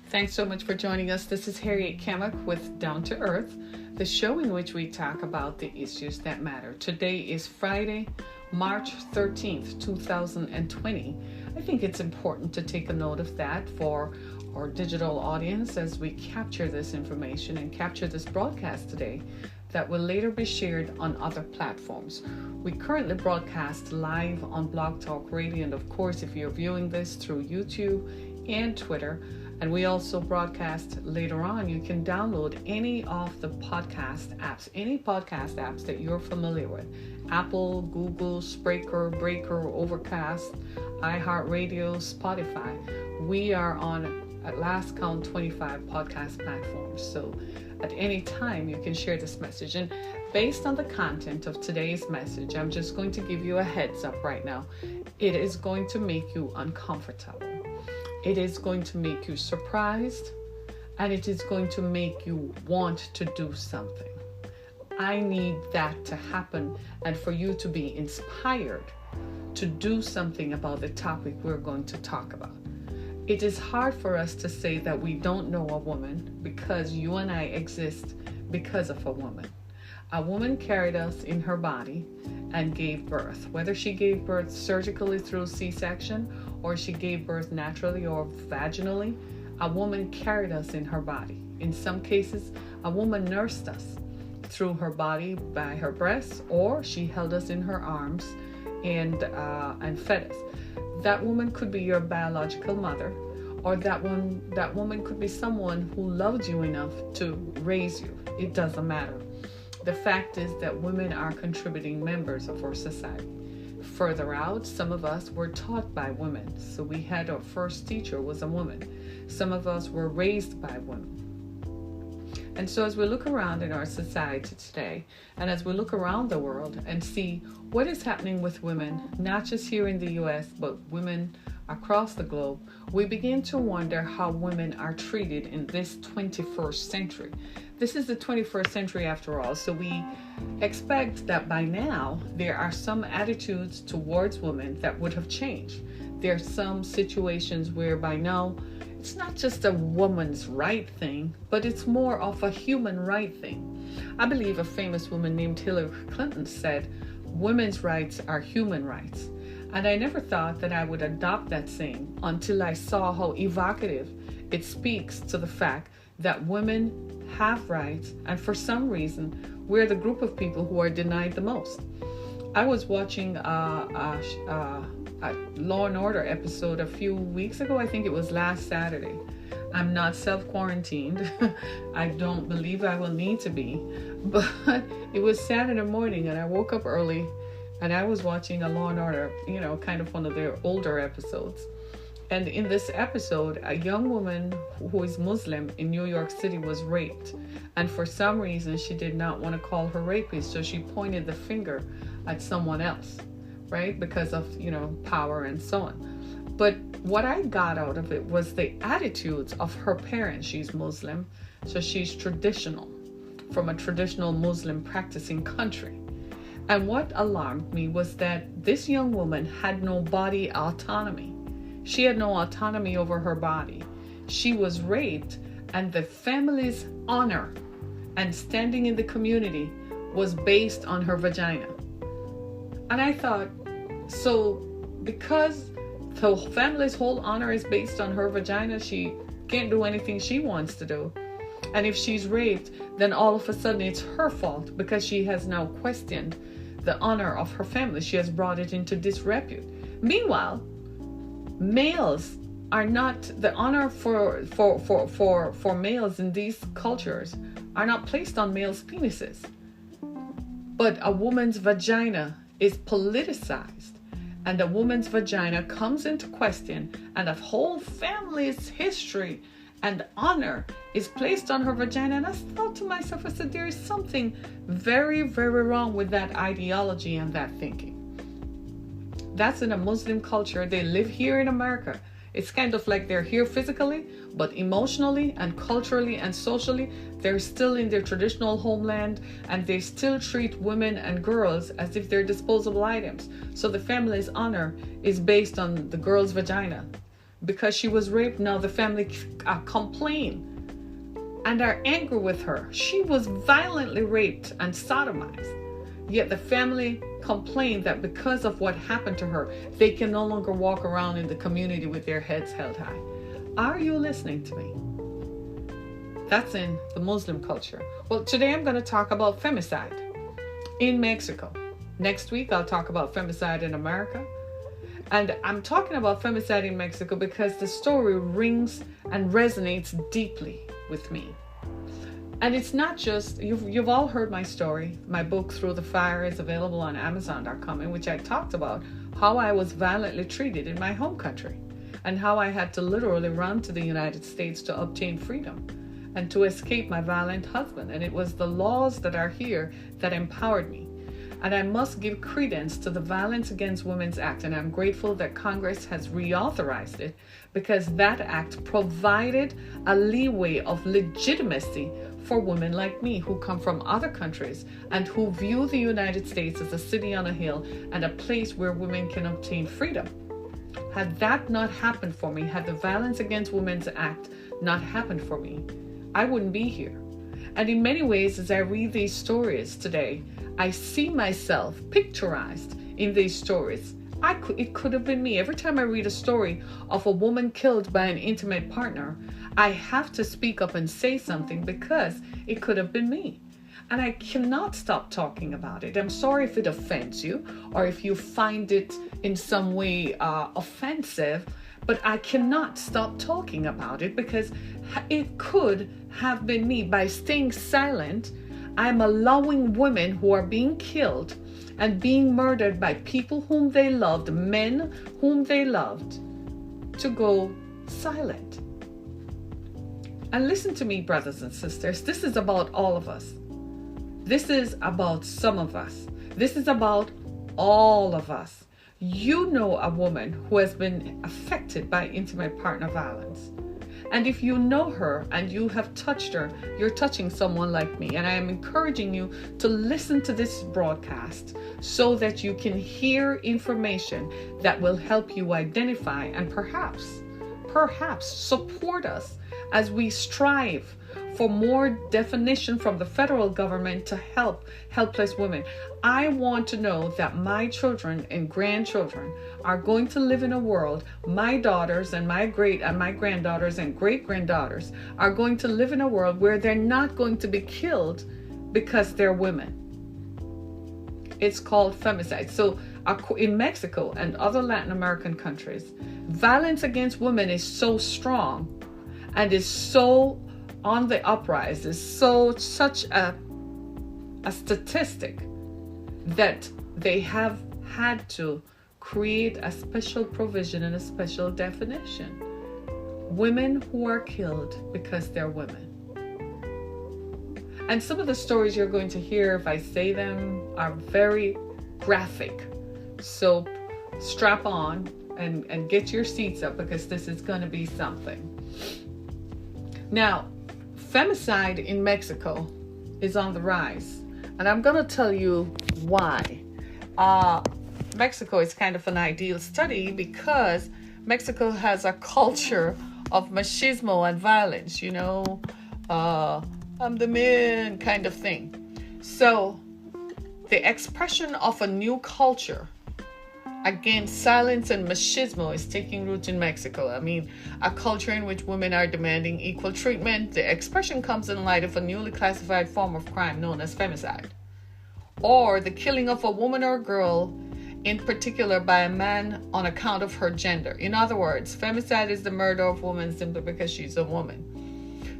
Thanks so much for joining us. This is Harriet Kamak with Down to Earth, the show in which we talk about the issues that matter. Today is Friday, March 13th, 2020. I think it's important to take a note of that for our digital audience as we capture this information and capture this broadcast today that will later be shared on other platforms. We currently broadcast live on Blog Talk Radio, and of course, if you're viewing this through YouTube and Twitter, and we also broadcast later on, you can download any of the podcast apps that you're familiar with. Apple, Google, Spreaker, Breaker, Overcast, iHeartRadio, Spotify. We are on, at last count, 25 podcast platforms. So at any time, you can share this message. And based on the content of today's message, I'm just going to give you a heads up right now. It is going to make you uncomfortable. It is going to make you surprised, and it is going to make you want to do something. I need that to happen and for you to be inspired to do something about the topic we're going to talk about. It is hard for us to say that we don't know a woman because you and I exist because of a woman. A woman carried us in her body and gave birth. Whether she gave birth surgically through C-section or she gave birth naturally or vaginally, a woman carried us in her body. In some cases, a woman nursed us through her body by her breasts, or she held us in her arms and fed us. That woman could be your biological mother, or that woman could be someone who loved you enough to raise you. It doesn't matter. The fact is that women are contributing members of our society. Further out, some of us were taught by women. So we had our first teacher was a woman. Some of us were raised by women. And so as we look around in our society today, and as we look around the world and see what is happening with women, not just here in the US, but women across the globe, we begin to wonder how women are treated in this 21st century. This is the 21st century after all, so we expect that by now there are some attitudes towards women that would have changed. There are some situations where by now it's not just a woman's right thing, but it's more of a human right thing. I believe a famous woman named Hillary Clinton said, "Women's rights are human rights." And I never thought that I would adopt that saying until I saw how evocative it speaks to the fact that women have rights, and for some reason, we're the group of people who are denied the most. I was watching a Law and Order episode a few weeks ago. I think it was last Saturday. I'm not self-quarantined. I don't believe I will need to be. But it was Saturday morning, and I woke up early, and I was watching a Law and Order, kind of one of their older episodes. And in this episode, a young woman who is Muslim in New York City was raped. And for some reason, she did not want to call her rapist. So she pointed the finger at someone else, right? Because of, power and so on. But what I got out of it was the attitudes of her parents. She's Muslim, so she's traditional, from a traditional Muslim practicing country. And what alarmed me was that this young woman had no body autonomy. She had no autonomy over her body. She was raped, and the family's honor and standing in the community was based on her vagina. And I thought, so because the family's whole honor is based on her vagina, she can't do anything she wants to do. And if she's raped, then all of a sudden it's her fault because she has now questioned the honor of her family. She has brought it into disrepute. Meanwhile, males are not, the honor for males in these cultures are not placed on males' penises. But a woman's vagina is politicized, and a woman's vagina comes into question, and a whole family's history and honor is placed on her vagina. And I thought to myself, I said, there is something very, very wrong with that ideology and that thinking. That's in a Muslim culture. They live here in America. It's kind of like they're here physically, but emotionally and culturally and socially, they're still in their traditional homeland, and they still treat women and girls as if they're disposable items. So the family's honor is based on the girl's vagina. because she was raped. Now the family complain and are angry with her. She was violently raped and sodomized. Yet the family complained that because of what happened to her, they can no longer walk around in the community with their heads held high. Are you listening to me? That's in the Muslim culture. Well, today I'm going to talk about femicide in Mexico. Next week, I'll talk about femicide in America. And I'm talking about femicide in Mexico because the story rings and resonates deeply with me. And it's not just, you've all heard my story. My book, Through the Fire, is available on Amazon.com, in which I talked about how I was violently treated in my home country and how I had to literally run to the United States to obtain freedom and to escape my violent husband. And it was the laws that are here that empowered me. And I must give credence to the Violence Against Women's Act, and I'm grateful that Congress has reauthorized it, because that act provided a leeway of legitimacy for women like me who come from other countries and who view the United States as a city on a hill and a place where women can obtain freedom. Had that not happened for me, had the Violence Against Women's Act not happened for me, I wouldn't be here. And in many ways, as I read these stories today, I see myself picturized in these stories. It could have been me. Every time I read a story of a woman killed by an intimate partner, I have to speak up and say something because it could have been me. And I cannot stop talking about it. I'm sorry if it offends you or if you find it in some way offensive, but I cannot stop talking about it because it could have been me. By staying silent, I'm allowing women who are being killed and being murdered by people whom they loved, men whom they loved, to go silent. And listen to me, brothers and sisters, this is about all of us. This is about some of us. This is about all of us. You know a woman who has been affected by intimate partner violence. And if you know her and you have touched her, you're touching someone like me. And I am encouraging you to listen to this broadcast so that you can hear information that will help you identify and perhaps support us as we strive for more definition from the federal government to help helpless women. I want to know that my children and grandchildren are going to live in a world, my daughters and my granddaughters and great-granddaughters are going to live in a world where they're not going to be killed because they're women. It's called femicide. So in Mexico and other Latin American countries, violence against women is so strong and is so on the uprise, is such a statistic that they have had to create a special provision and a special definition. Women who are killed because they're women. And some of the stories you're going to hear, if I say them, are very graphic. So strap on and get your seats up because this is going to be something. Now, femicide in Mexico is on the rise. And I'm going to tell you why. Mexico is kind of an ideal study because Mexico has a culture of machismo and violence, I'm the man kind of thing. So the expression of a new culture against silence and machismo is taking root in Mexico. I mean, a culture in which women are demanding equal treatment. The expression comes in light of a newly classified form of crime known as femicide, or the killing of a woman or girl, in particular by a man on account of her gender. In other words, femicide is the murder of a woman simply because she's a woman.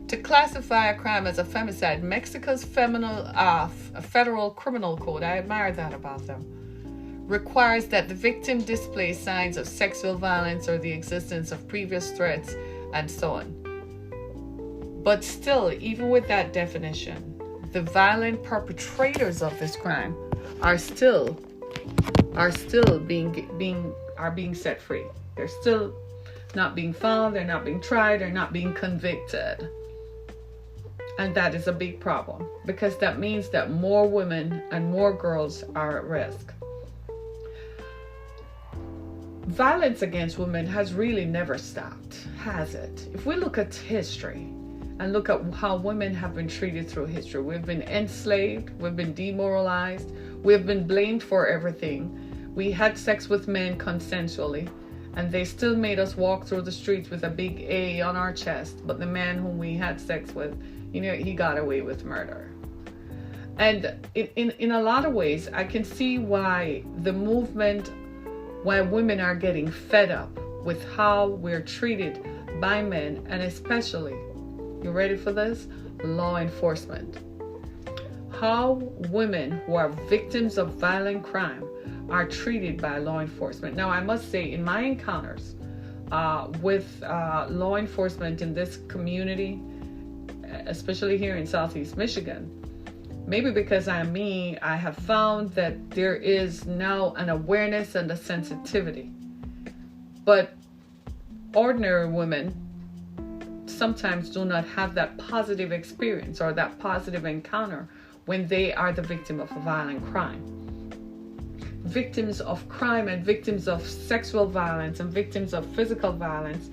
To classify a crime as a femicide, Mexico's federal criminal code, I admire that about them, requires that the victim display signs of sexual violence or the existence of previous threats and so on. But still, even with that definition, the violent perpetrators of this crime are still being set free. They're still not being found, they're not being tried, they're not being convicted. And that is a big problem because that means that more women and more girls are at risk. violence against women has really never stopped, has it? If we look at history and look at how women have been treated through history, we've been enslaved, we've been demoralized, we've been blamed for everything. We had sex with men consensually, and they still made us walk through the streets with a big A on our chest. But the man whom we had sex with, he got away with murder. And in a lot of ways, I can see why the movement, why women are getting fed up with how we're treated by men, and especially, you ready for this? Law enforcement. How women who are victims of violent crime are treated by law enforcement. Now, I must say, in my encounters with law enforcement in this community, especially here in Southeast Michigan, maybe because I'm me, I have found that there is now an awareness and a sensitivity. But ordinary women sometimes do not have that positive experience or that positive encounter when they are the victim of a violent crime. Victims of crime and victims of sexual violence and victims of physical violence,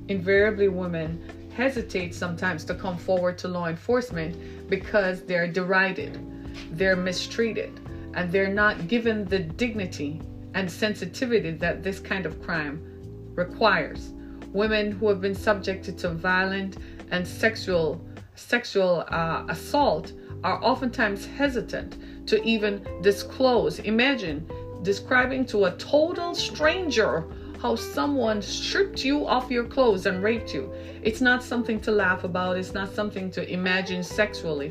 invariably women hesitate sometimes to come forward to law enforcement because they're derided, they're mistreated, and they're not given the dignity and sensitivity that this kind of crime requires. Women who have been subjected to violent and sexual assault are oftentimes hesitant to even disclose. Imagine describing to a total stranger how someone stripped you off your clothes and raped you. It's not something to laugh about. It's not something to imagine sexually.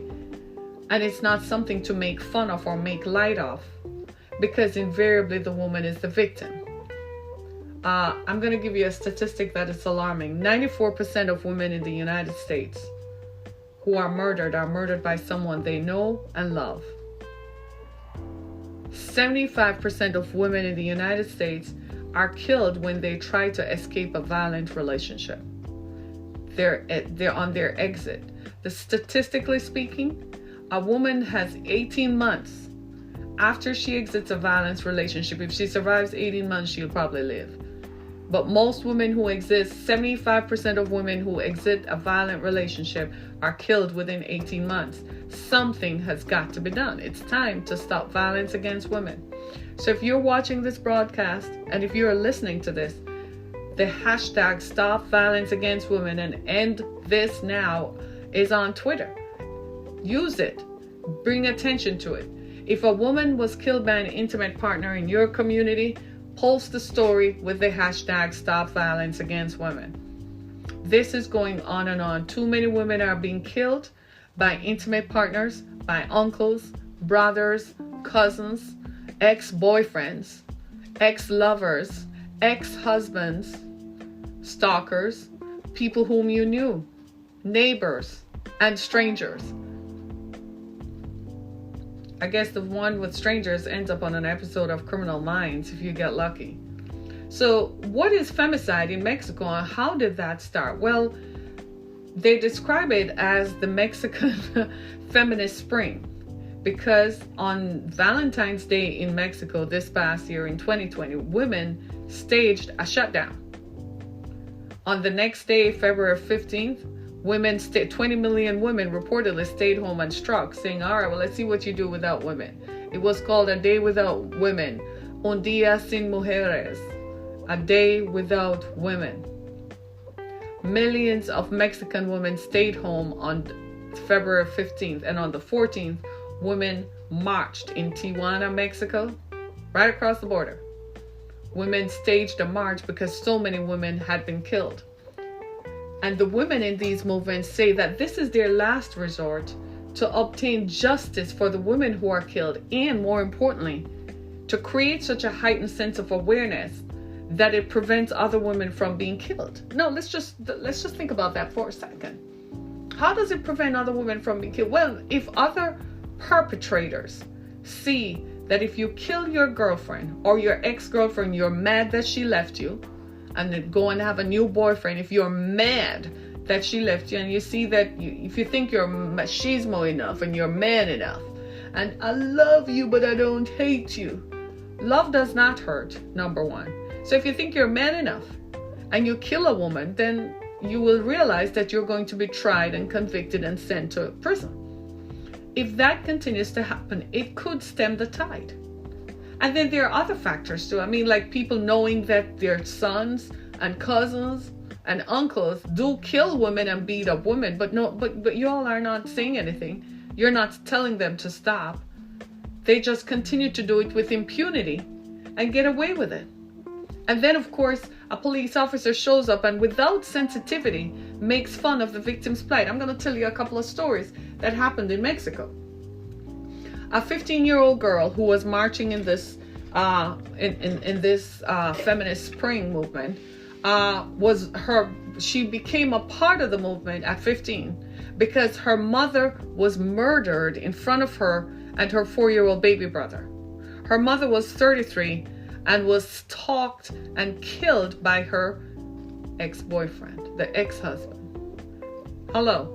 And it's not something to make fun of or make light of, because invariably the woman is the victim. I'm going to give you a statistic that is alarming. 94% of women in the United States who are murdered by someone they know and love. 75% of women in the United States are killed when they try to escape a violent relationship. They're on their exit. Statistically speaking, a woman has 18 months after she exits a violent relationship. If she survives 18 months, she'll probably live. But most women who exist, 75% of women who exit a violent relationship are killed within 18 months. Something has got to be done. It's time to stop violence against women. So if you're watching this broadcast and if you're listening to this, the hashtag Stop Violence Against Women and End This Now is on Twitter. Use it. Bring attention to it. If a woman was killed by an intimate partner in your community, post the story with the hashtag Stop Violence Against Women. This is going on and on. Too many women are being killed by intimate partners, by uncles, brothers, cousins, ex-boyfriends, ex-lovers, ex-husbands, stalkers, people whom you knew, neighbors, and strangers. I guess the one with strangers ends up on an episode of Criminal Minds if you get lucky. So what is femicide in Mexico and how did that start? Well, they describe it as the Mexican feminist spring, because on Valentine's Day in Mexico this past year in 2020, women staged a shutdown. On the next day, February 15th, 20 million women reportedly stayed home and struck, saying, all right, well, let's see what you do without women. It was called a day without women. Un día sin mujeres. A day without women. Millions of Mexican women stayed home on February 15th, and on the 14th, women marched in Tijuana, Mexico, right across the border. Women staged a march because so many women had been killed. And the women in these movements say that this is their last resort to obtain justice for the women who are killed, and more importantly, to create such a heightened sense of awareness that it prevents other women from being killed. No, let's just think about that for a second. How does it prevent other women from being killed? Well, if other perpetrators see that if you kill your girlfriend or your ex-girlfriend, you're mad that she left you, and then go and have a new boyfriend, if you're mad that she left you, and you see that if you think you're machismo enough and you're man enough, and I love you but I don't hate you. Love does not hurt, number one. So if you think you're man enough and you kill a woman, then you will realize that you're going to be tried and convicted and sent to prison. If that continues to happen, it could stem the tide. And then there are other factors too. I mean, like people knowing that their sons and cousins and uncles do kill women and beat up women, but you all are not saying anything. You're not telling them to stop. They just continue to do it with impunity and get away with it. And then, of course, a police officer shows up and without sensitivity makes fun of the victim's plight. I'm going to tell you a couple of stories that happened in Mexico. A 15-year-old girl who was marching in this feminist spring movement she became a part of the movement at 15 because her mother was murdered in front of her and her 4-year-old baby brother. Her mother was 33 and was stalked and killed by her ex-boyfriend, the ex-husband. Hello.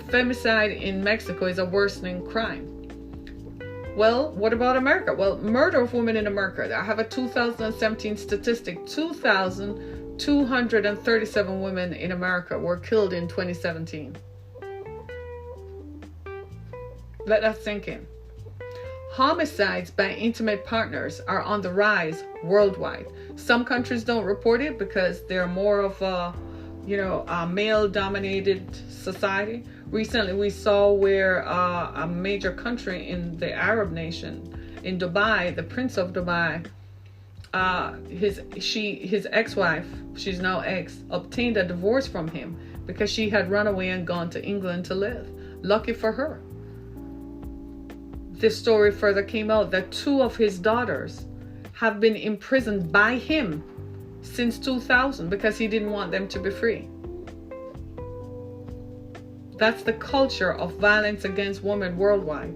Femicide in Mexico is a worsening crime. Well, what about America? Well, murder of women in America. I have a 2017 statistic. 2,237 women in America were killed in 2017. Let that sink in. Homicides by intimate partners are on the rise worldwide. Some countries don't report it because they're more of a male-dominated society. Recently, we saw where a major country in the Arab nation, in Dubai, the Prince of Dubai, his ex-wife, she's now ex, obtained a divorce from him because she had run away and gone to England to live. Lucky for her. This story further came out that 2 of his daughters have been imprisoned by him since 2000 because he didn't want them to be free. That's the culture of violence against women worldwide.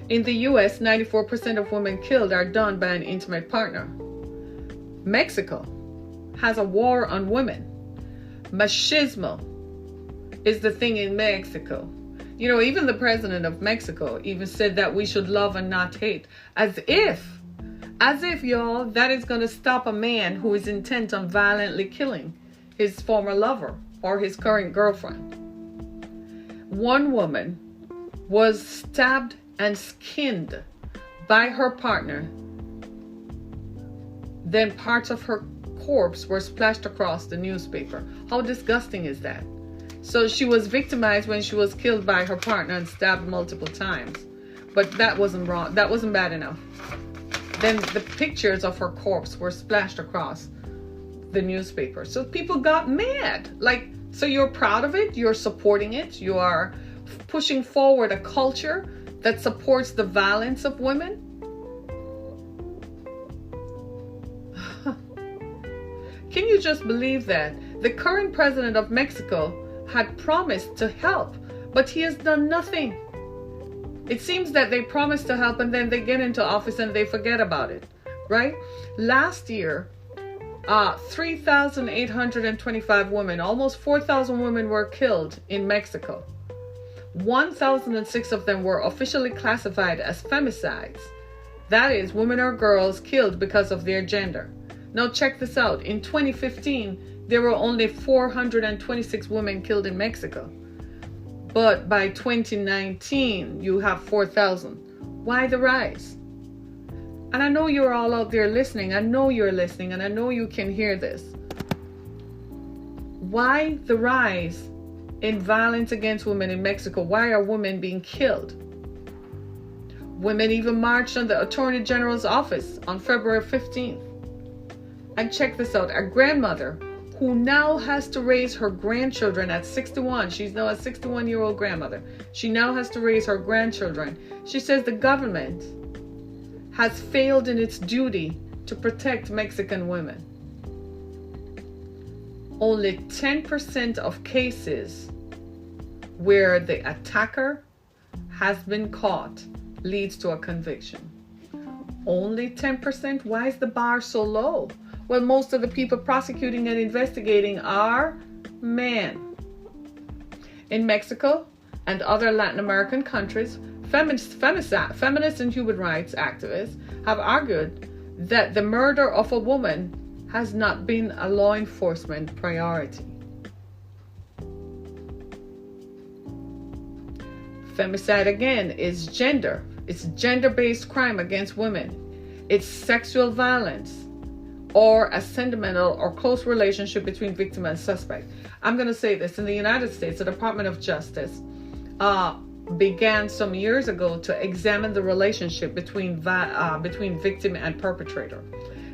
In the US, 94% of women killed are done by an intimate partner. Mexico has a war on women. Machismo is the thing in Mexico. You know, even the president of Mexico even said that we should love and not hate. As if, y'all, that is going to stop a man who is intent on violently killing his former lover or his current girlfriend. One woman was stabbed and skinned by her partner. Then parts of her corpse were splashed across the newspaper. How disgusting is that? So she was victimized when she was killed by her partner and stabbed multiple times. But that wasn't wrong. That wasn't bad enough. Then the pictures of her corpse were splashed across the newspaper. So people got mad. Like, so you're proud of it? You're supporting it? You are pushing forward a culture that supports the violence of women? Can you just believe that? The current president of Mexico had promised to help, but he has done nothing. It seems that they promise to help and then they get into office and they forget about it, right? Last year, 3,825 women, almost 4,000 women were killed in Mexico. 1,006 of them were officially classified as femicides. That is, women or girls killed because of their gender. Now check this out. In 2015, there were only 426 women killed in Mexico. But by 2019, you have 4,000. Why the rise? And I know you're all out there listening. I know you're listening, and I know you can hear this. Why the rise in violence against women in Mexico? Why are women being killed? Women even marched on the Attorney General's office on February 15th. And check this out. A grandmother who now has to raise her grandchildren at 61. She's now a 61-year-old grandmother. She now has to raise her grandchildren. She says the government has failed in its duty to protect Mexican women. Only 10% of cases where the attacker has been caught leads to a conviction. Only 10%? Why is the bar so low? Well, most of the people prosecuting and investigating are men. In Mexico and other Latin American countries, feminists and human rights activists have argued that the murder of a woman has not been a law enforcement priority. Femicide, again, is gender. It's gender-based crime against women. It's sexual violence or a sentimental or close relationship between victim and suspect. I'm going to say this. In the United States, the Department of Justice began some years ago to examine the relationship between victim and perpetrator.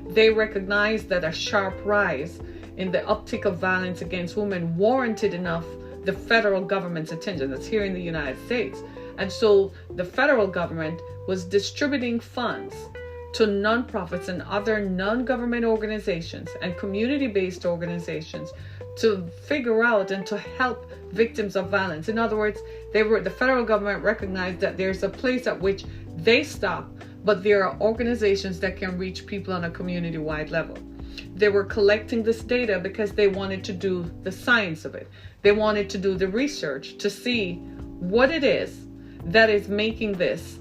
They recognized that a sharp rise in the uptick of violence against women warranted enough the federal government's attention. That's here in the United States. And so the federal government was distributing funds to nonprofits and other non-government organizations and community-based organizations to figure out and to help victims of violence. In other words, the federal government recognized that there's a place at which they stop, but there are organizations that can reach people on a community-wide level. They were collecting this data because they wanted to do the science of it. They wanted to do the research to see what it is that is making this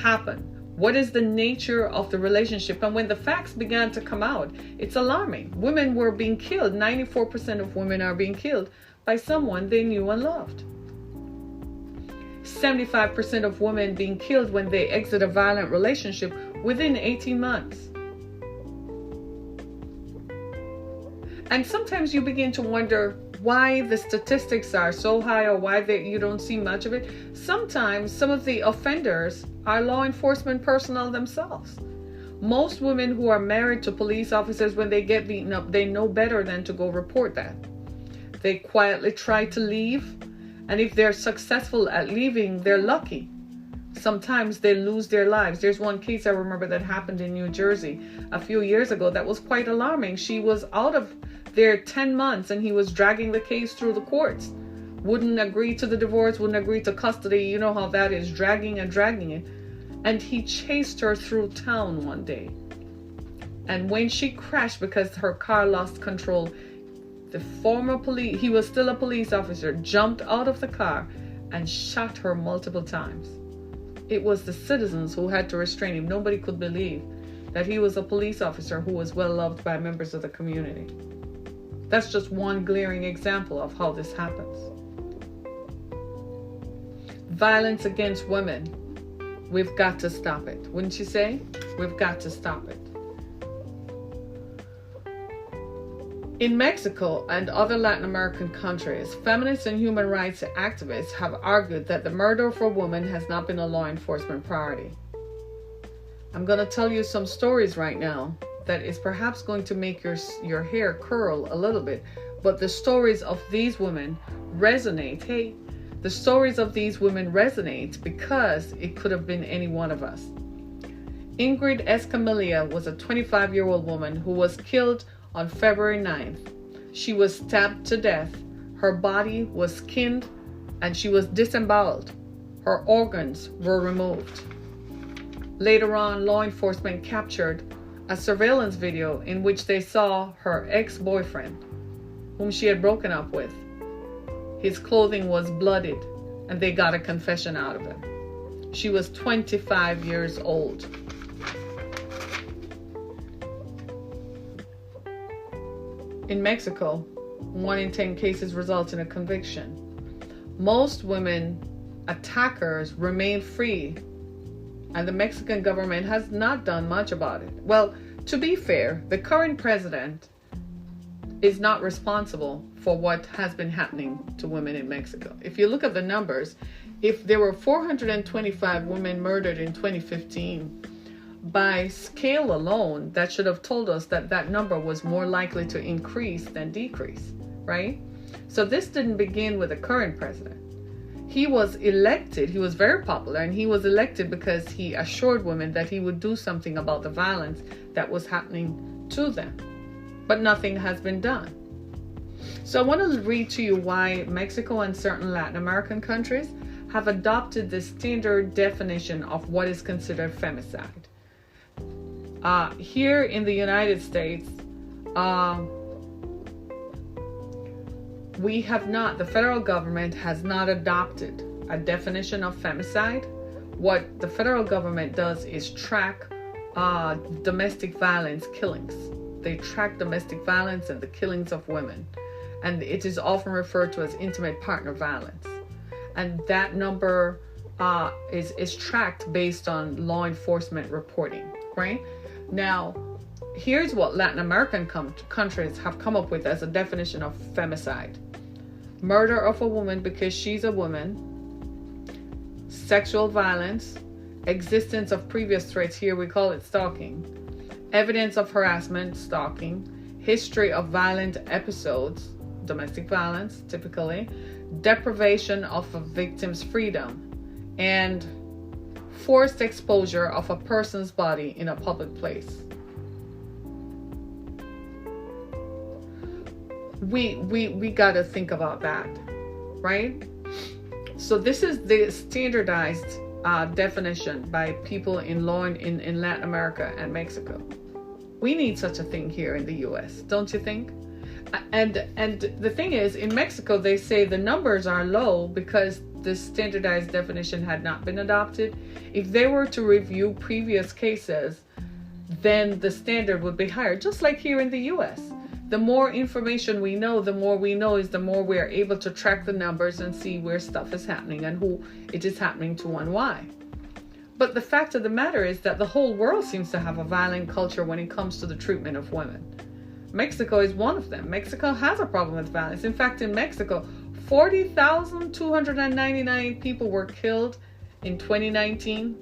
happen. What is the nature of the relationship? And when the facts began to come out, it's alarming. Women were being killed. 94% of women are being killed by someone they knew and loved. 75% of women being killed when they exit a violent relationship within 18 months. And sometimes you begin to wonder why the statistics are so high or why you don't see much of it. Sometimes some of the offenders are law enforcement personnel themselves. Most women who are married to police officers, when they get beaten up, they know better than to go report that. They quietly try to leave, and if they're successful at leaving, they're lucky. Sometimes they lose their lives. There's one case I remember that happened in New Jersey a few years ago that was quite alarming. She was out of there 10 months and he was dragging the case through the courts. Wouldn't agree to the divorce, wouldn't agree to custody. You know how that is, dragging it. And he chased her through town one day. And when she crashed because her car lost control, the former police, he was still a police officer, jumped out of the car and shot her multiple times. It was the citizens who had to restrain him. Nobody could believe that he was a police officer who was well loved by members of the community. That's just one glaring example of how this happens. Violence against women. We've got to stop it. Wouldn't you say? We've got to stop it. In Mexico and other Latin American countries, feminists and human rights activists have argued that the murder of a woman has not been a law enforcement priority. I'm going to tell you some stories right now that is perhaps going to make your hair curl a little bit, but the stories of these women resonate. Hey, the stories of these women resonate because it could have been any one of us. Ingrid Escamilla was a 25-year-old woman who was killed on February 9th. She was stabbed to death. Her body was skinned and she was disemboweled. Her organs were removed. Later on, law enforcement captured a surveillance video in which they saw her ex-boyfriend, whom she had broken up with. His clothing was bloodied, and they got a confession out of him. She was 25 years old. In Mexico, 1 in 10 cases result in a conviction. Most women attackers remain free, and the Mexican government has not done much about it. Well, to be fair, the current president is not responsible for what has been happening to women in Mexico. If you look at the numbers, if there were 425 women murdered in 2015, by scale alone, that should have told us that that number was more likely to increase than decrease, right? So this didn't begin with the current president. He was elected, he was very popular, and he was elected because he assured women that he would do something about the violence that was happening to them. But nothing has been done. So I want to read to you why Mexico and certain Latin American countries have adopted the standard definition of what is considered femicide. Here in the United States, the federal government has not adopted a definition of femicide. what the federal government does is track domestic violence killings. They track domestic violence and the killings of women. And it is often referred to as intimate partner violence. And that number is tracked based on law enforcement reporting, right? Now, here's what Latin American countries have come up with as a definition of femicide. Murder of a woman because she's a woman, sexual violence, existence of previous threats, here we call it stalking, evidence of harassment, stalking, history of violent episodes, domestic violence typically, deprivation of a victim's freedom, and forced exposure of a person's body in a public place. We got to think about that, right? So this is the standardized definition by people in law in Latin America and Mexico. We need such a thing here in the U.S., don't you think? And the thing is, in Mexico, they say the numbers are low because the standardized definition had not been adopted. If they were to review previous cases, then the standard would be higher, just like here in the U.S. The more information we know, the more we know is the more we are able to track the numbers and see where stuff is happening and who it is happening to and why. But the fact of the matter is that the whole world seems to have a violent culture when it comes to the treatment of women. Mexico is one of them. Mexico has a problem with violence. In fact, in Mexico, 40,299 people were killed in 2018.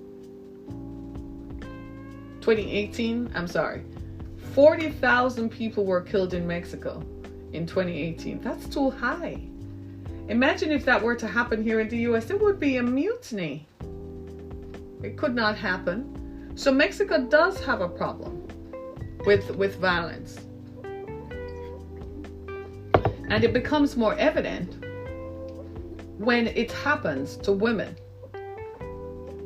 40,000 people were killed in Mexico in 2018. That's too high. Imagine if that were to happen here in the US, it would be a mutiny. It could not happen. So Mexico does have a problem with violence. And it becomes more evident when it happens to women.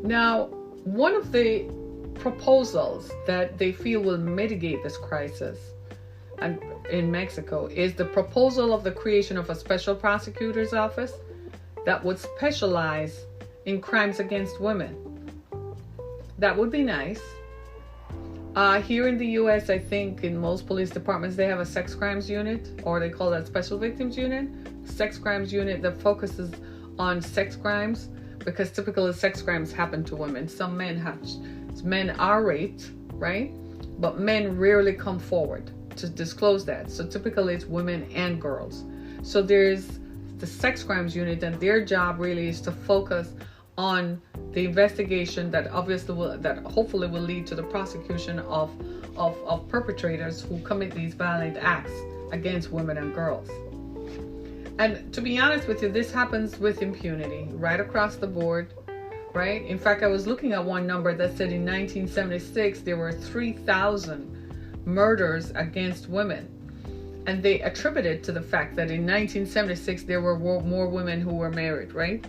Now, one of the proposals that they feel will mitigate this crisis and in Mexico is the proposal of the creation of a special prosecutor's office that would specialize in crimes against women. That would be nice. Here in the US, I think in most police departments, they have a sex crimes unit, or they call that special victims unit. Sex crimes unit that focuses on sex crimes, because typically sex crimes happen to women. Some men are raped, right? But men rarely come forward to disclose that. So typically it's women and girls. So there's the sex crimes unit, and their job really is to focus on the investigation that hopefully will lead to the prosecution of perpetrators who commit these violent acts against women and girls. And to be honest with you, this happens with impunity right across the board, right? In fact, I was looking at one number that said in 1976 there were 3,000 murders against women. And they attributed to the fact that in 1976 there were more women who were married, right?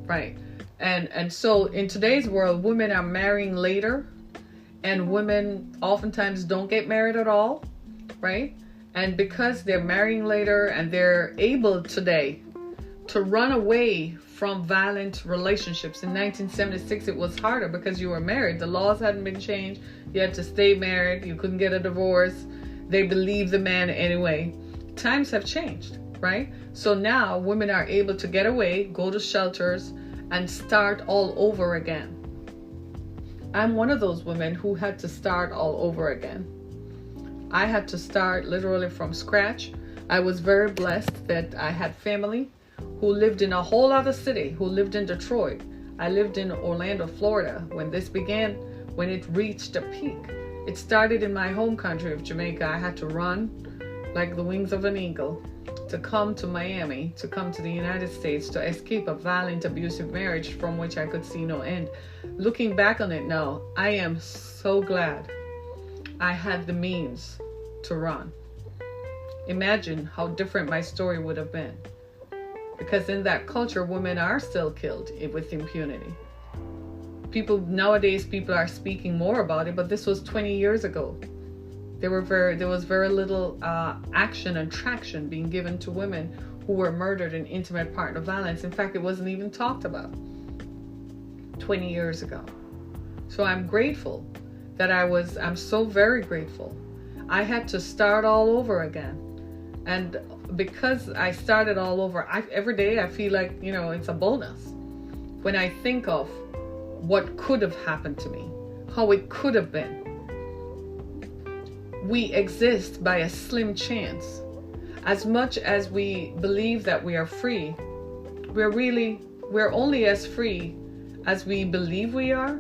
Right. And so in today's world, women are marrying later, and women oftentimes don't get married at all, right? And because they're marrying later and they're able today to run away from violent relationships. In 1976, it was harder because you were married. The laws hadn't been changed. You had to stay married. You couldn't get a divorce. They believed the man anyway. Times have changed, right? So now women are able to get away, go to shelters, and start all over again. I'm one of those women who had to start all over again. I had to start literally from scratch. I was very blessed that I had family who lived in a whole other city, who lived in Detroit. I lived in Orlando, Florida when this began, when it reached a peak. It started in my home country of Jamaica. I had to run like the wings of an eagle to come to Miami, to come to the United States, to escape a violent, abusive marriage from which I could see no end. Looking back on it now, I am so glad I had the means to run. Imagine how different my story would have been. Because in that culture, women are still killed with impunity. Nowadays, people are speaking more about it, but this was 20 years ago. There was very little action and traction being given to women who were murdered in intimate partner violence. In fact, it wasn't even talked about. 20 years ago. So I'm grateful that I'm so very grateful. I had to start all over again. And because I started all over, every day I feel like, it's a bonus. When I think of what could have happened to me, how it could have been. We exist by a slim chance. As much as we believe that we are free, we're only as free as we believe we are,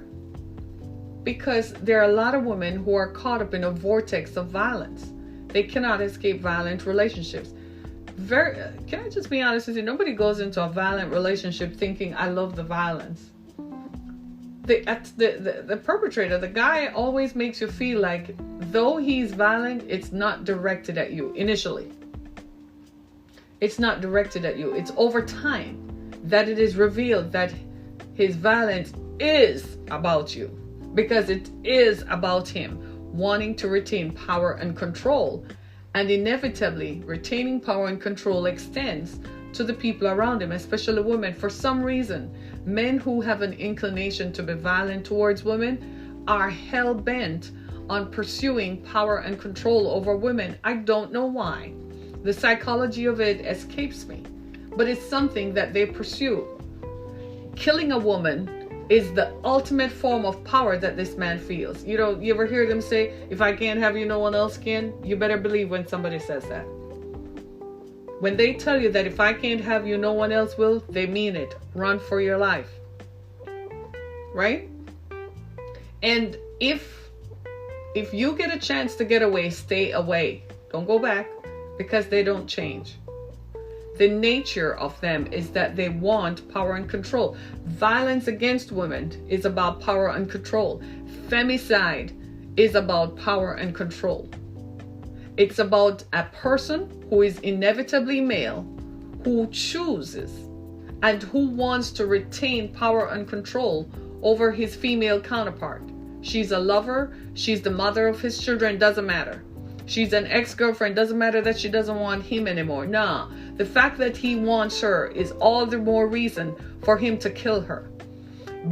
because there are a lot of women who are caught up in a vortex of violence. They cannot escape violent relationships. Can I just be honest with you? Nobody goes into a violent relationship thinking, I love the violence. The perpetrator, the guy, always makes you feel like, though he's violent, it's not directed at you initially. It's not directed at you. It's over time that it is revealed that his violence is about you, because it is about him wanting to retain power and control. And inevitably, retaining power and control extends to the people around him, especially women. For some reason, men who have an inclination to be violent towards women are hell-bent on pursuing power and control over women. I don't know why. The psychology of it escapes me, but it's something that they pursue. Killing a woman is the ultimate form of power that this man feels. You ever hear them say, if I can't have you, no one else can? You better believe when somebody says that. When they tell you that if I can't have you, no one else will, they mean it. Run for your life. Right? And if you get a chance to get away, stay away. Don't go back, because they don't change. The nature of them is that they want power and control. Violence against women is about power and control. Femicide is about power and control. It's about a person who is inevitably male, who chooses and who wants to retain power and control over his female counterpart. She's a lover, she's the mother of his children, doesn't matter. She's an ex-girlfriend, doesn't matter that she doesn't want him anymore. Nah, the fact that he wants her is all the more reason for him to kill her.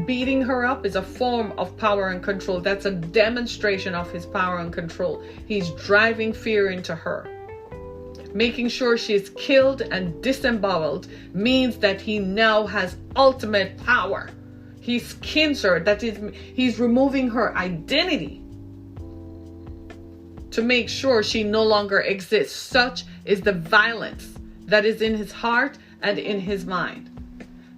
Beating her up is a form of power and control. That's a demonstration of his power and control. He's driving fear into her. Making sure she's killed and disemboweled means that he now has ultimate power. He skins her. That is, he's removing her identity to make sure she no longer exists. Such is the violence that is in his heart and in his mind.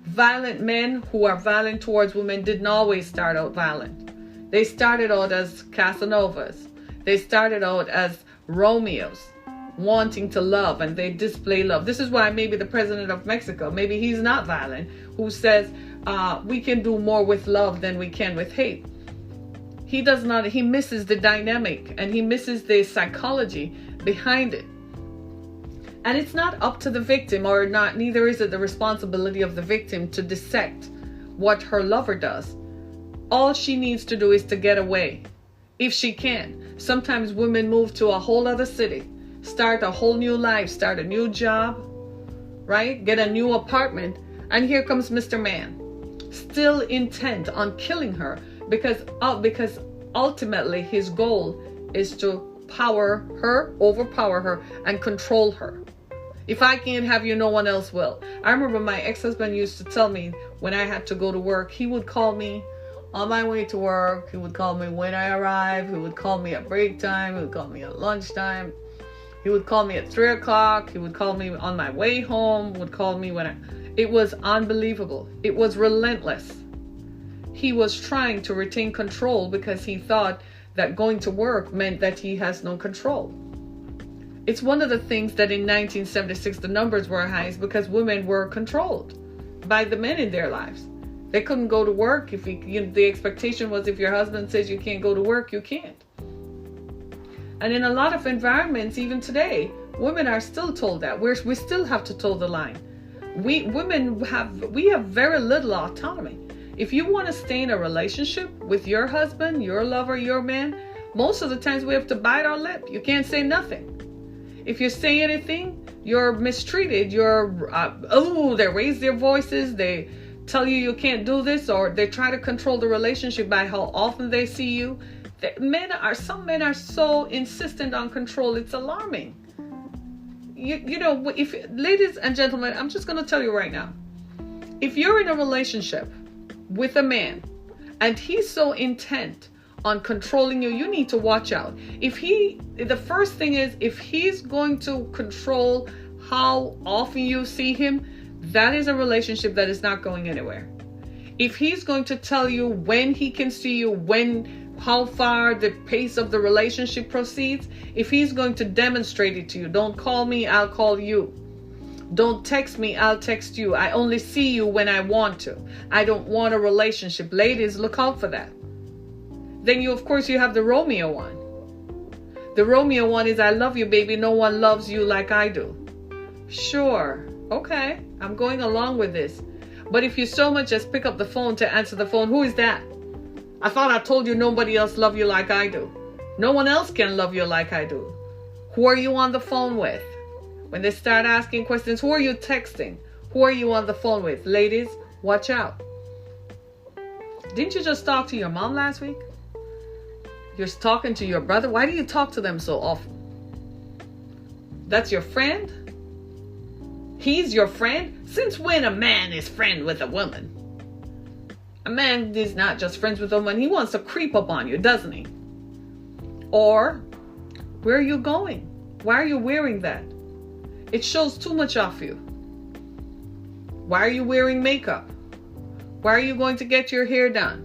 Violent men who are violent towards women didn't always start out violent. They started out as Casanovas. They started out as Romeos, wanting to love, and they display love. This is why maybe the president of Mexico, maybe he's not violent, who says we can do more with love than we can with hate. He misses the dynamic, and he misses the psychology behind it. And it's not up to the victim, neither is it the responsibility of the victim to dissect what her lover does. All she needs to do is to get away, if she can. Sometimes women move to a whole other city, start a whole new life, start a new job, right? Get a new apartment, and here comes Mr. Man, still intent on killing her, because ultimately his goal is to overpower her, and control her. If I can't have you, no one else will. I remember my ex-husband used to tell me when I had to go to work, he would call me on my way to work. He would call me when I arrived. He would call me at break time. He would call me at lunchtime. He would call me at 3 o'clock. He would call me on my way home. Would call me it was unbelievable. It was relentless. He was trying to retain control because he thought that going to work meant that he has no control. It's one of the things that in 1976 the numbers were high, is because women were controlled by the men in their lives. They couldn't go to work. The expectation was, if your husband says you can't go to work, you can't. And in a lot of environments, even today, women are still told that. We still have to toe the line. We have very little autonomy. If you want to stay in a relationship with your husband, your lover, your man, most of the times we have to bite our lip. You can't say nothing. If you say anything, you're mistreated. They raise their voices. They tell you can't do this, or they try to control the relationship by how often they see you. Some men are so insistent on control, it's alarming. You know, if ladies and gentlemen, I'm just going to tell you right now, if you're in a relationship with a man and he's so intent on controlling you, you need to watch out. The first thing is, if he's going to control how often you see him, that is a relationship that is not going anywhere. If he's going to tell you when he can see you, how far the pace of the relationship proceeds, if he's going to demonstrate it to you, don't call me, I'll call you. Don't text me, I'll text you. I only see you when I want to. I don't want a relationship. Ladies, look out for that. Then you have the Romeo one. The Romeo one is, I love you, baby. No one loves you like I do. Sure. Okay. I'm going along with this. But if you so much as pick up the phone to answer the phone, who is that? I thought I told you nobody else love you like I do. No one else can love you like I do. Who are you on the phone with? When they start asking questions, who are you texting? Who are you on the phone with? Ladies, watch out. Didn't you just talk to your mom last week? You're talking to your brother. Why do you talk to them so often? That's your friend? He's your friend? Since when a man is friend with a woman? A man is not just friends with a woman. He wants to creep up on you, doesn't he? Or, where are you going? Why are you wearing that? It shows too much off you. Why are you wearing makeup? Why are you going to get your hair done?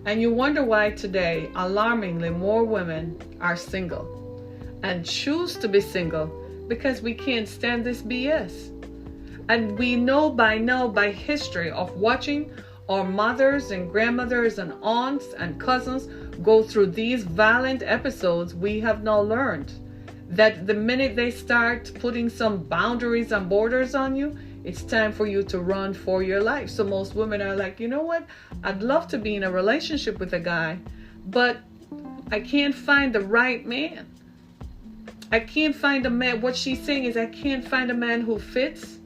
And you wonder why today, alarmingly, more women are single and choose to be single because we can't stand this BS. And we know by history of watching our mothers and grandmothers and aunts and cousins go through these violent episodes, we have now learned that the minute they start putting some boundaries and borders on you, it's time for you to run for your life. So most women are like, you know what? I'd love to be in a relationship with a guy, but I can't find the right man. I can't find a man. What she's saying is, I can't find a man who fits,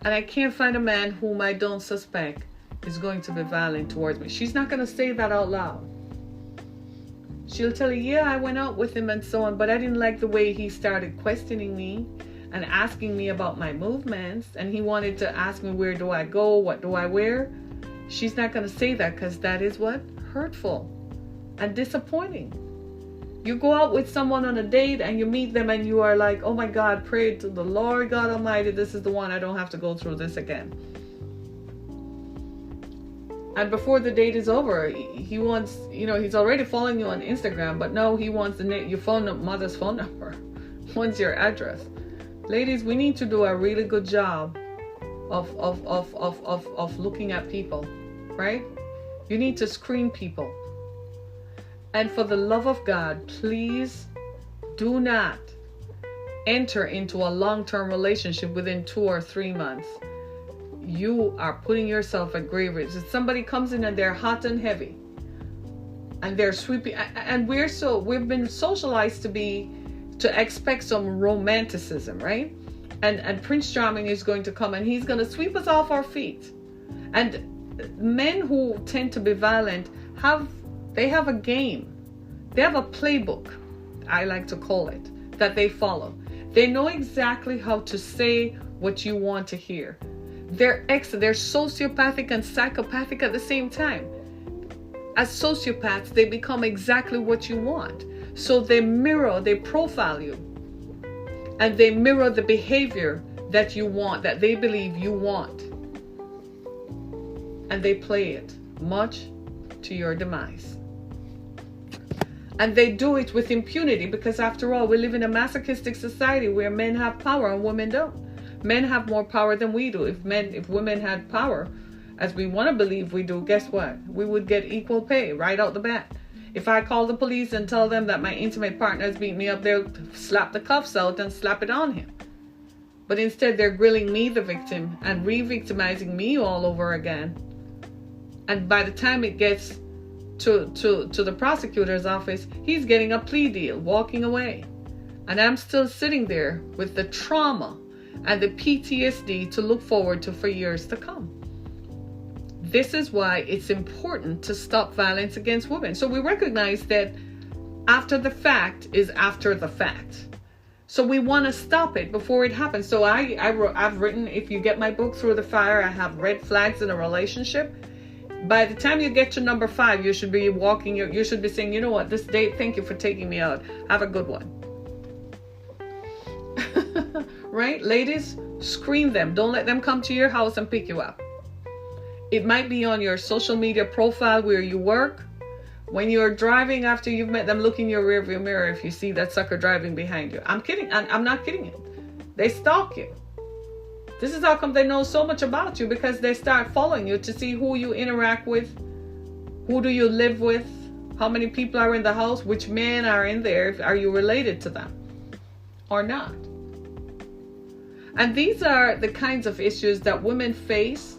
and I can't find a man whom I don't suspect is going to be violent towards me. She's not going to say that out loud. She'll tell you, yeah, I went out with him and so on, but I didn't like the way he started questioning me and asking me about my movements, and he wanted to ask me, where do I go? What do I wear? She's not going to say that, because that is what? Hurtful and disappointing. You go out with someone on a date and you meet them and you are like, oh my God, pray to the Lord God Almighty, this is the one. I don't have to go through this again. And before the date is over, he wants, he's already following you on Instagram, but no, he wants your mother's phone number, wants your address. Ladies, we need to do a really good job of looking at people, right? You need to screen people. And for the love of God, please do not enter into a long-term relationship within 2 or 3 months. You are putting yourself at grave risk. If somebody comes in and they're hot and heavy and they're sweeping, and we've been socialized to expect some romanticism, right? And Prince Charming is going to come and he's going to sweep us off our feet. And men who tend to be violent have a game. They have a playbook, I like to call it, that they follow. They know exactly how to say what you want to hear. They're sociopathic and psychopathic at the same time. As sociopaths, they become exactly what you want. So they profile you. And they mirror the behavior that you want, that they believe you want. And they play it, much to your demise. And they do it with impunity, because after all, we live in a masochistic society where men have power and women don't. Men have more power than we do. If women had power, as we want to believe we do, guess what? We would get equal pay right out the bat. If I call the police and tell them that my intimate partner has beat me up, they'll slap the cuffs out and slap it on him. But instead, they're grilling me, the victim, and re-victimizing me all over again. And by the time it gets to the prosecutor's office, he's getting a plea deal, walking away. And I'm still sitting there with the trauma and the PTSD to look forward to for years to come. This is why it's important to stop violence against women. So we recognize that after the fact is after the fact. So we want to stop it before it happens. So I've written, if you get my book Through the Fire, I have red flags in a relationship. By the time you get to number 5, you should be you should be saying, you know what, this date, thank you for taking me out. Have a good one. Right? Ladies, screen them. Don't let them come to your house and pick you up. It might be on your social media profile where you work. When you're driving after you've met them, look in your rearview mirror if you see that sucker driving behind you. I'm kidding. I'm not kidding you. They stalk you. This is how come they know so much about you, because they start following you to see who you interact with, who do you live with, how many people are in the house, which men are in there, are you related to them or not? And these are the kinds of issues that women face.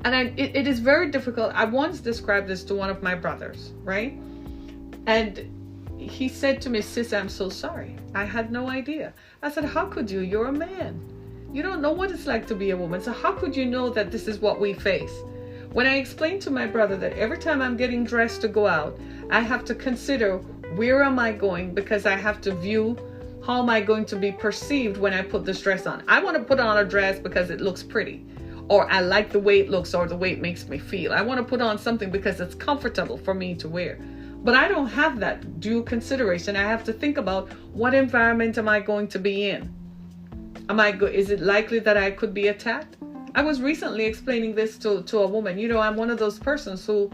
And it is very difficult. I once described this to one of my brothers, right? And he said to me, sis, I'm so sorry. I had no idea. I said, how could you? You're a man. You don't know what it's like to be a woman. So how could you know that this is what we face? When I explained to my brother that every time I'm getting dressed to go out, I have to consider where am I going, because I have to view how am I going to be perceived when I put this dress on. I want to put on a dress because it looks pretty, or I like the way it looks, or the way it makes me feel. I want to put on something because it's comfortable for me to wear. But I don't have that due consideration. I have to think about, what environment am I going to be in? Is it likely that I could be attacked? I was recently explaining this to a woman. You know, I'm one of those persons who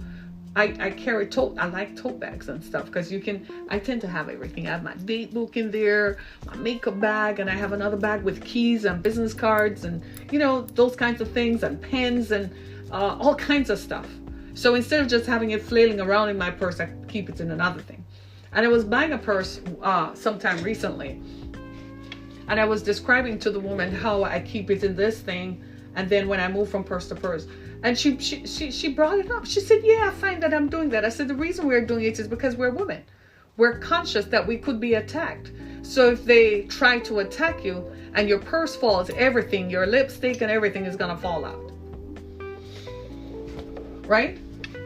I carry I like tote bags and stuff, because I tend to have everything. I have my date book in there, my makeup bag, and I have another bag with keys and business cards and, you know, those kinds of things, and pens and all kinds of stuff. So instead of just having it flailing around in my purse, I keep it in another thing. And I was buying a purse sometime recently, and I was describing to the woman how I keep it in this thing, and then when I move from purse to purse. And she brought it up. She said, yeah, I find that I'm doing that. I said, the reason we're doing it is because we're women. We're conscious that we could be attacked. So if they try to attack you and your purse falls, everything, your lipstick and everything is going to fall out. Right?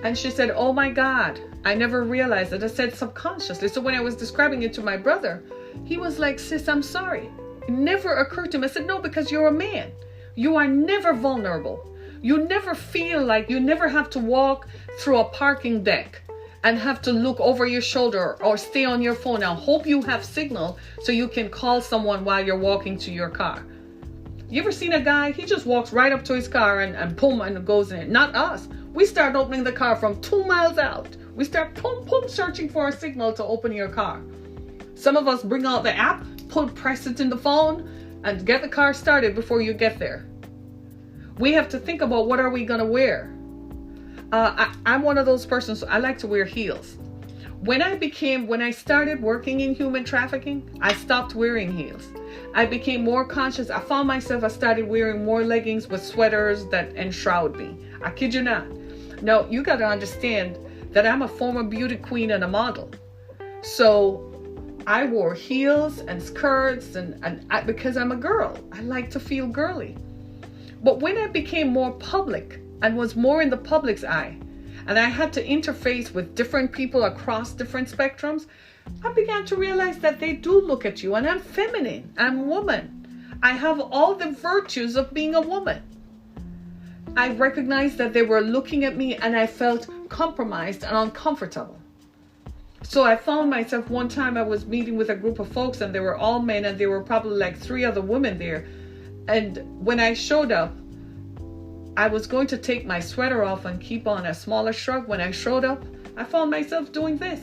And she said, oh my God, I never realized it. I said subconsciously. So when I was describing it to my brother, he was like, sis, I'm sorry. It never occurred to him. I said, no, because you're a man. You are never vulnerable. You never feel like you never have to walk through a parking deck and have to look over your shoulder or stay on your phone. Now, hope you have signal so you can call someone while you're walking to your car. You ever seen a guy? He just walks right up to his car and boom, and goes in it. Not us. We start opening the car from 2 miles out. We start searching for a signal to open your car. Some of us bring out the app, press it in the phone, and get the car started before you get there. We have to think about, what are we going to wear? I'm one of those persons, I like to wear heels. When I started working in human trafficking, I stopped wearing heels. I became more conscious. I found myself, I started wearing more leggings with sweaters that enshroud me. I kid you not. Now, you got to understand that I'm a former beauty queen and a model. So I wore heels and skirts because I'm a girl. I like to feel girly. But when I became more public and was more in the public's eye, and I had to interface with different people across different spectrums, I began to realize that they do look at you, and I'm feminine, I'm woman. I have all the virtues of being a woman. I recognized that they were looking at me, and I felt compromised and uncomfortable. So I found myself, one time I was meeting with a group of folks, and they were all men, and there were probably like 3 other women there. And when I showed up, I was going to take my sweater off and keep on a smaller shrug. When I showed up, I found myself doing this.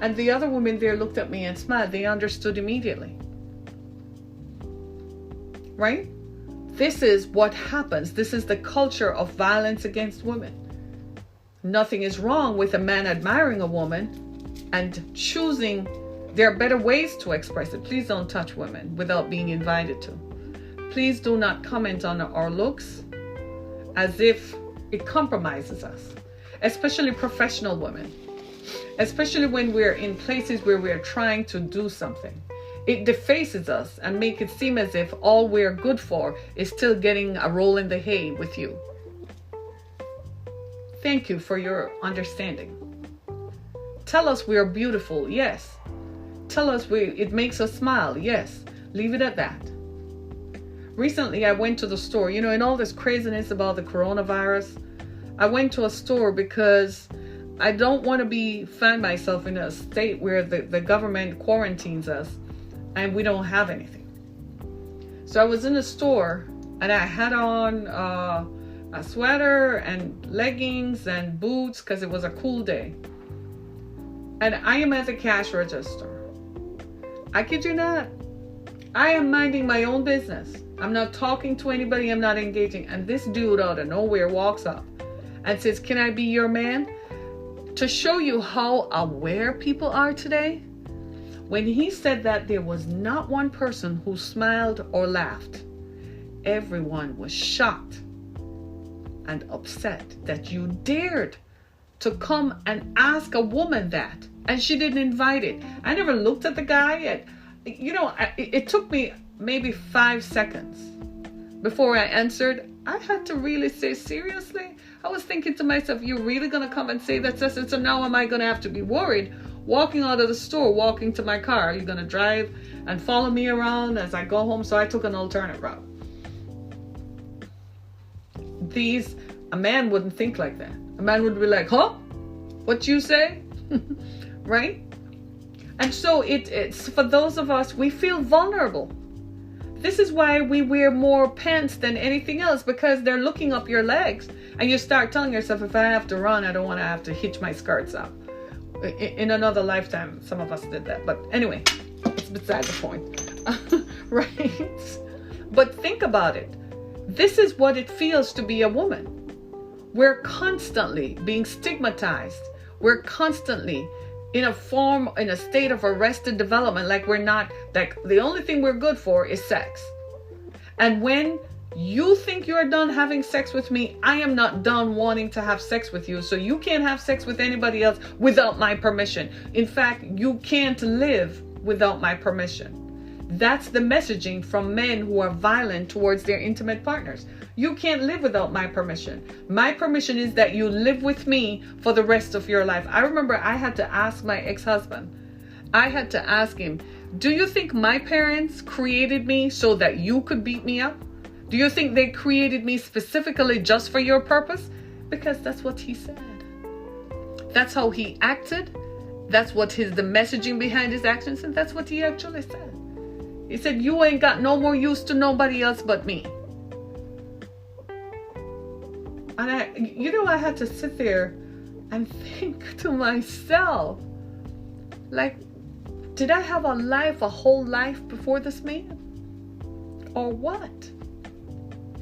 And the other women there looked at me and smiled. They understood immediately. Right? This is what happens. This is the culture of violence against women. Nothing is wrong with a man admiring a woman and choosing. There are better ways to express it. Please don't touch women without being invited to. Please do not comment on our looks as if it compromises us, especially professional women, especially when we're in places where we're trying to do something. It defaces us and makes it seem as if all we're good for is still getting a roll in the hay with you. Thank you for your understanding. Tell us we are beautiful. Yes. Tell us it makes us smile. Yes. Leave it at that. Recently, I went to the store. In all this craziness about the coronavirus, I went to a store because I don't want to find myself in a state where the government quarantines us and we don't have anything. So I was in the store and I had on a sweater and leggings and boots because it was a cool day. And I am at the cash register. I kid you not. I am minding my own business. I'm not talking to anybody. I'm not engaging. And this dude out of nowhere walks up and says, "Can I be your man?" To show you how aware people are today, when he said that, there was not one person who smiled or laughed. Everyone was shocked and upset that you dared to come and ask a woman that. And she didn't invite it. I never looked at the guy. It took me maybe 5 seconds before I answered. I had to really say, seriously? I was thinking to myself, you're really going to come and say that? So now am I going to have to be worried walking out of the store, walking to my car? Are you going to drive and follow me around as I go home? So I took an alternate route. A man wouldn't think like that. A man would be like, huh? What you say? Right? And so it's for those of us, we feel vulnerable. This is why we wear more pants than anything else, because they're looking up your legs. And you start telling yourself, if I have to run, I don't want to have to hitch my skirts up. In another lifetime, some of us did that. But anyway, it's beside the point. Right? But think about it. This is what it feels to be a woman. We're constantly being stigmatized. We're constantly in a state of arrested development, like the only thing we're good for is sex. And when you think you're done having sex with me, I am not done wanting to have sex with you. So you can't have sex with anybody else without my permission. In fact, you can't live without my permission. That's the messaging from men who are violent towards their intimate partners. You can't live without my permission. My permission is that you live with me for the rest of your life. I remember I had to ask my ex-husband. I had to ask him, do you think my parents created me so that you could beat me up? Do you think they created me specifically just for your purpose? Because that's what he said. That's how he acted. That's what the messaging behind his actions, and that's what he actually said. He said, you ain't got no more use to nobody else but me. And I had to sit there and think to myself, like, did I have a whole life before this man? Or what?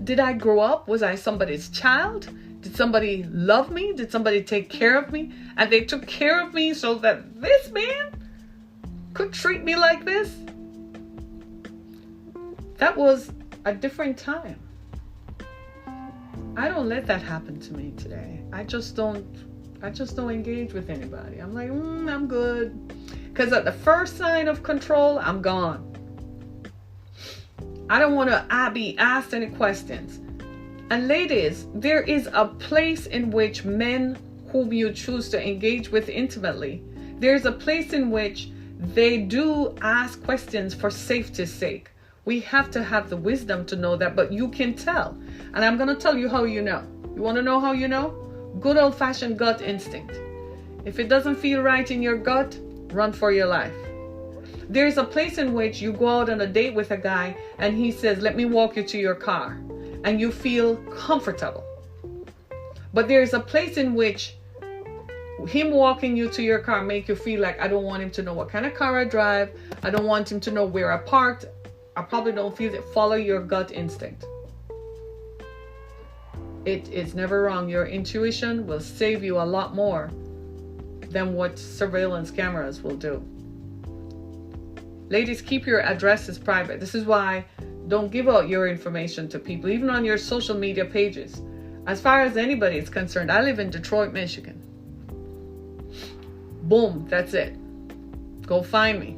Did I grow up? Was I somebody's child? Did somebody love me? Did somebody take care of me? And they took care of me so that this man could treat me like this? That was a different time. I don't let that happen to me today. I just don't engage with anybody. I'm like, I'm good. Because at the first sign of control, I'm gone. I don't want to be asked any questions. And ladies, there is a place in which men whom you choose to engage with intimately, there's a place in which they do ask questions for safety's sake. We have to have the wisdom to know that, but you can tell. And I'm going to tell you how you know. You want to know how you know? Good old-fashioned gut instinct. If it doesn't feel right in your gut, run for your life. There's a place in which you go out on a date with a guy and he says, let me walk you to your car. And you feel comfortable. But there's a place in which him walking you to your car make you feel like, I don't want him to know what kind of car I drive. I don't want him to know where I parked. I probably don't feel it. Follow your gut instinct. It is never wrong. Your intuition will save you a lot more than what surveillance cameras will do. Ladies, keep your addresses private. This is why don't give out your information to people, even on your social media pages. As far as anybody is concerned, I live in Detroit, Michigan. Boom, that's it. Go find me.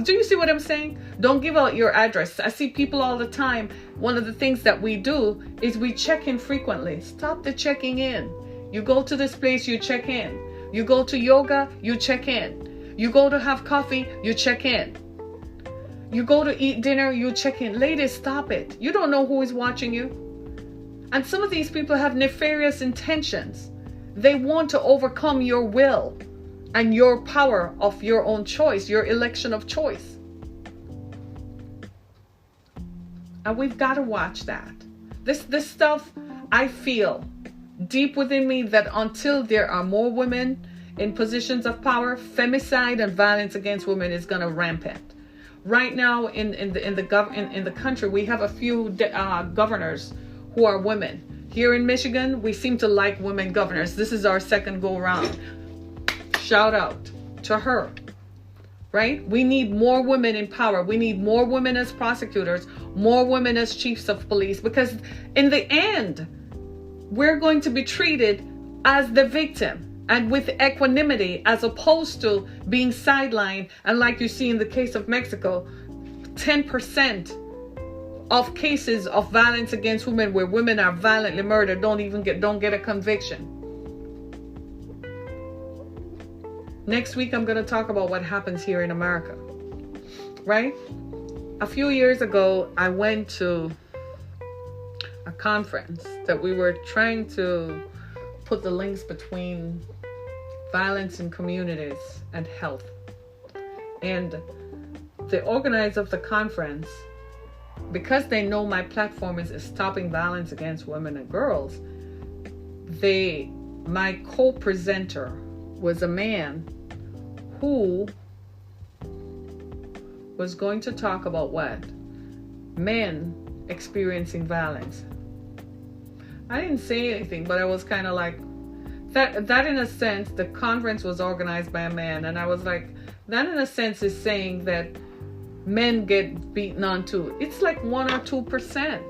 Do you see what I'm saying? Don't give out your address. I see people all the time. One of the things that we do is we check in frequently. Stop the checking in. You go to this place, you check in. You go to yoga, you check in. You go to have coffee, you check in. You go to eat dinner, you check in. Ladies, stop it. You don't know who is watching you. And some of these people have nefarious intentions. They want to overcome your will and your power of your own choice, your election of choice. And we've got to watch that. This stuff, I feel deep within me that until there are more women in positions of power, femicide and violence against women is going to rampant. Right now in the country, we have a few governors who are women. Here in Michigan, we seem to like women governors. This is our second go around. Shout out to her. Right? We need more women in power. We need more women as prosecutors, more women as chiefs of police, because in the end, we're going to be treated as the victim and with equanimity, as opposed to being sidelined. And like you see in the case of Mexico, 10% of cases of violence against women where women are violently murdered don't get a conviction. Next week, I'm going to talk about what happens here in America, right? A few years ago, I went to a conference that we were trying to put the links between violence in communities and health. And the organizer of the conference, because they know my platform is stopping violence against women and girls, my co-presenter was a man who was going to talk about what? Men experiencing violence. I didn't say anything, but I was kind of like, that in a sense, the conference was organized by a man, and I was like, that in a sense is saying that men get beaten on too. It's like 1 or 2%.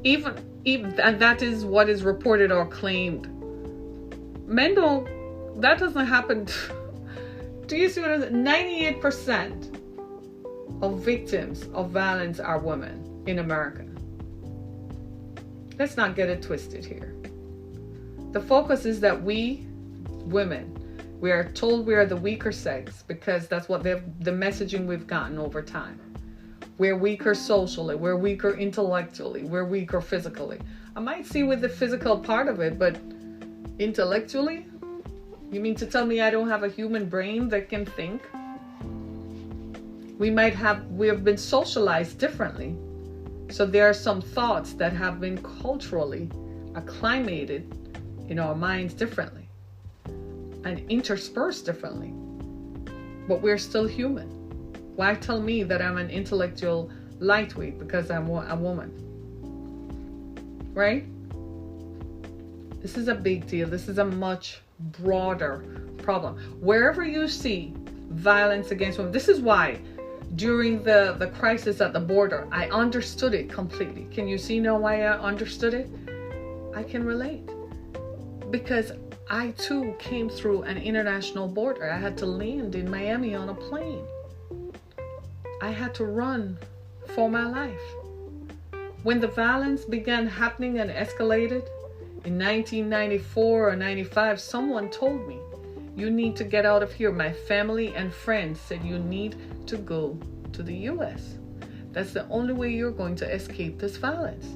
Even and that is what is reported or claimed. Men don't, that doesn't happen. Do you see what I'm saying? 98% of victims of violence are women in America. Let's not get it twisted here. The focus is that we, women, we are told we are the weaker sex because that's what the messaging we've gotten over time. We're weaker socially, we're weaker intellectually, we're weaker physically. I might see with the physical part of it, but intellectually? You mean to tell me I don't have a human brain that can think? We have been socialized differently. So there are some thoughts that have been culturally acclimated in our minds differently and interspersed differently. But we're still human. Why tell me that I'm an intellectual lightweight because I'm a woman? Right? This is a big deal. This is a much broader problem. Wherever you see violence against women, this is why during the crisis at the border, I understood it completely. Can you see now why I understood it? I can relate. Because I too came through an international border. I had to land in Miami on a plane. I had to run for my life. When the violence began happening and escalated in 1994 or 95, someone told me, you need to get out of here. My family and friends said you need to go to the US. That's the only way you're going to escape this violence.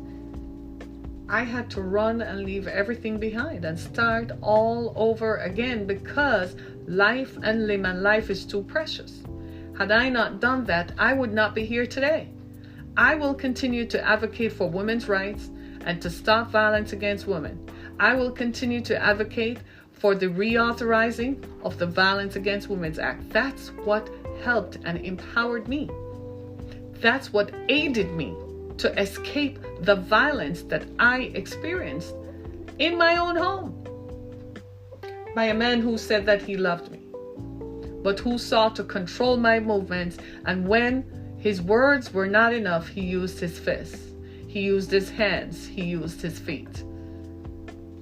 I had to run and leave everything behind and start all over again because life and limb and life is too precious. Had I not done that, I would not be here today. I will continue to advocate for women's rights and to stop violence against women. I will continue to advocate for the reauthorizing of the Violence Against Women's Act. That's what helped and empowered me. That's what aided me to escape the violence that I experienced in my own home by a man who said that he loved me, but who sought to control my movements. And when his words were not enough, he used his fists, he used his hands, he used his feet.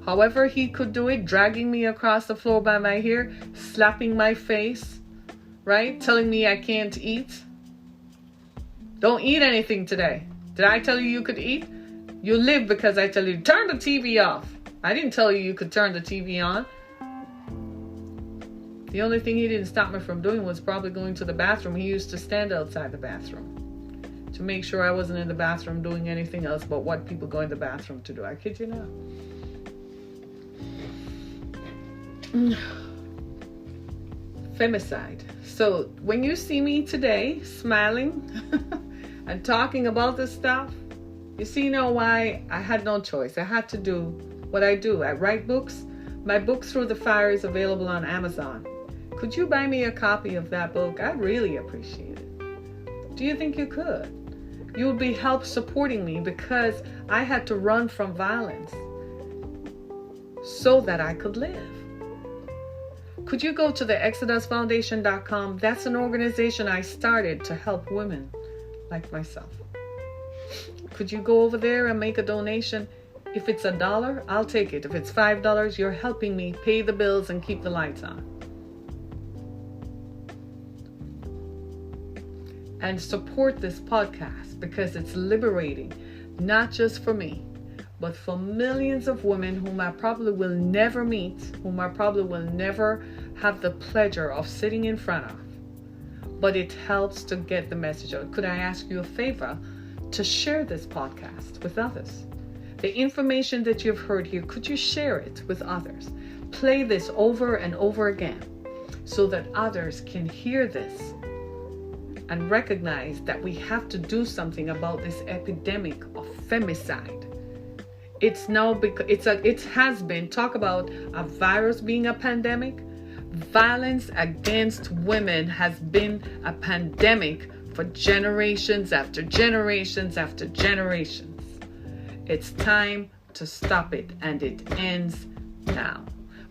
However he could do it, dragging me across the floor by my hair, slapping my face, right? Telling me I can't eat. Don't eat anything today. Did I tell you you could eat? You live because I tell you, turn the TV off. I didn't tell you could turn the TV on. The only thing he didn't stop me from doing was probably going to the bathroom. He used to stand outside the bathroom to make sure I wasn't in the bathroom doing anything else but what people go in the bathroom to do. I kid you not. Femicide. So when you see me today smiling and talking about this stuff, you see now why I had no choice. I had to do what I do. I write books. My book, Through the Fire, is available on Amazon. Could you buy me a copy of that book? I'd really appreciate it. Do you think you could? You would be help supporting me because I had to run from violence so that I could live. Could you go to the ExodusFoundation.com? That's an organization I started to help women like myself. Could you go over there and make a donation? If it's $1, I'll take it. If it's $5, you're helping me pay the bills and keep the lights on. And support this podcast because it's liberating, not just for me, but for millions of women whom I probably will never meet, whom I probably will never have the pleasure of sitting in front of. But it helps to get the message out. Could I ask you a favor to share this podcast with others? The information that you've heard here, could you share it with others? Play this over and over again so that others can hear this and recognize that we have to do something about this epidemic of femicide. It's now it has been, talk about a virus being a pandemic. Violence against women has been a pandemic for generations after generations after generations. It's time to stop it, and it ends now.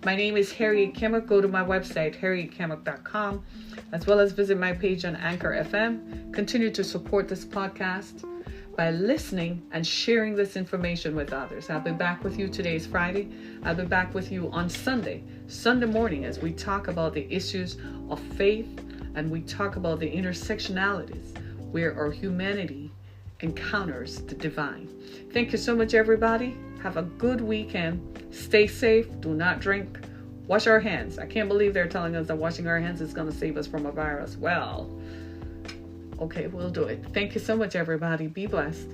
My name is Harriet Kimmick. Go to my website, harrietkimmick.com, as well as visit my page on Anchor FM. Continue to support this podcast by listening and sharing this information with others. I'll be back with you. Today's Friday. I'll be back with you on Sunday morning, as we talk about the issues of faith and we talk about the intersectionalities where our humanity encounters the divine. Thank you so much, everybody. Have a good weekend. Stay safe. Do not drink. Wash our hands. I can't believe they're telling us that washing our hands is going to save us from a virus. Well, okay, we'll do it. Thank you so much, everybody. Be blessed.